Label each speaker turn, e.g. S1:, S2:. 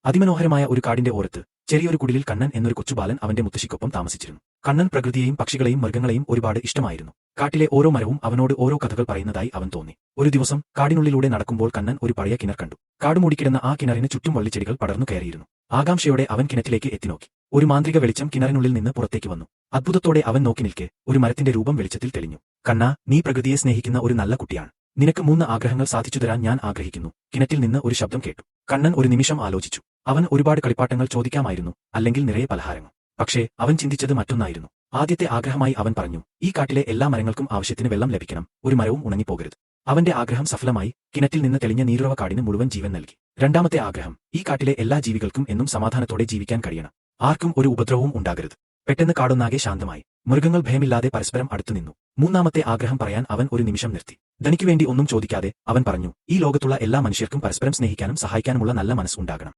S1: അതിമനോഹരമായ ഒരു കാടിന്റെ ഓരത്ത് ചെറിയൊരു കുടിലിൽ കണ്ണൻ എന്നൊരു കൊച്ചുബാലൻ അവന്റെ മുത്തശ്ശിക്കൊപ്പം താമസിച്ചിരുന്നു. കണ്ണൻ പ്രകൃതിയെയും പക്ഷികളെയും മൃഗങ്ങളെയും ഒരുപാട് ഇഷ്ടമായിരുന്നു. കാട്ടിലെ ഓരോ മരവും അവനോട് ഓരോ കഥകൾ പറയുന്നതായി അവൻ തോന്നി. ഒരു ദിവസം കാടിനുള്ളിലൂടെ നടക്കുമ്പോൾ കണ്ണൻ ഒരു പഴയ കിണർ കണ്ടു. കാടുമൂടിക്കിടന്ന ആ കിണറിന് ചുറ്റും വള്ളിച്ചെടികൾ പടർന്നു കയറിയിരുന്നു. ആകാംക്ഷയോടെ അവൻ കിണറ്റിലേക്ക് എത്തിനോക്കി. ഒരു മാന്ത്രിക വെളിച്ചം കിണറിനുള്ളിൽ നിന്ന് പുറത്തേക്ക് വന്നു. അത്ഭുതത്തോടെ അവൻ നോക്കി നിൽക്കെ ഒരു മരത്തിന്റെ രൂപം വെളിച്ചത്തിൽ തെളിഞ്ഞു. കണ്ണാ, നീ പ്രകൃതിയെ സ്നേഹിക്കുന്ന ഒരു നല്ല കുട്ടിയാണ്. നിനക്ക് 3 ആഗ്രഹങ്ങൾ സാധിച്ചു തരാൻ ഞാൻ ആഗ്രഹിക്കുന്നു. കിണറ്റിൽ നിന്ന് ഒരു ശബ്ദം കേട്ടു. കണ്ണൻ ഒരു നിമിഷം ആലോചിച്ചു. അവൻ ഒരുപാട് കളിപ്പാട്ടങ്ങൾ ചോദിക്കാമായിരുന്നു, അല്ലെങ്കിൽ നിറയെ പലഹാരങ്ങൾ. പക്ഷേ അവൻ ചിന്തിച്ചത് മറ്റൊന്നായിരുന്നു. ആദ്യത്തെ ആഗ്രഹമായി അവൻ പറഞ്ഞു, ഈ കാട്ടിലെ എല്ലാ മരങ്ങൾക്കും ആവശ്യത്തിന് വെള്ളം ലഭിക്കണം, ഒരു മരവും ഉണങ്ങിപ്പോകരുത്. അവന്റെ ആഗ്രഹം സഫലമായി. കിണറ്റിൽ നിന്ന് തെളിഞ്ഞ നീരുറവ കാടിന് മുഴുവൻ ജീവൻ നൽകി. രണ്ടാമത്തെ ആഗ്രഹം, ഈ കാട്ടിലെ എല്ലാ ജീവികൾക്കും എന്നും സമാധാനത്തോടെ ജീവിക്കാൻ കഴിയണം. ആർക്കും ഒരു ഉപദ്രവവും ഉണ്ടാകരുത്. പെട്ടെന്ന് കാടൊന്നാകെ ശാന്തമായി. മൃഗങ്ങൾ ഭയമില്ലാതെ പരസ്പരം അടുത്തുനിന്നു. മൂന്നാമത്തെ ആഗ്രഹം പറയാൻ അവൻ ഒരു നിമിഷം നിർത്തി. ധനിക്കുവേണ്ടി ഒന്നും ചോദിക്കാതെ അവൻ പറഞ്ഞു, ഈ ലോകത്തുള്ള എല്ലാ മനുഷ്യർക്കും പരസ്പരം സ്നേഹിക്കാനും സഹായിക്കാനുമുള്ള നല്ല മനസ്സ് ഉണ്ടാകണം.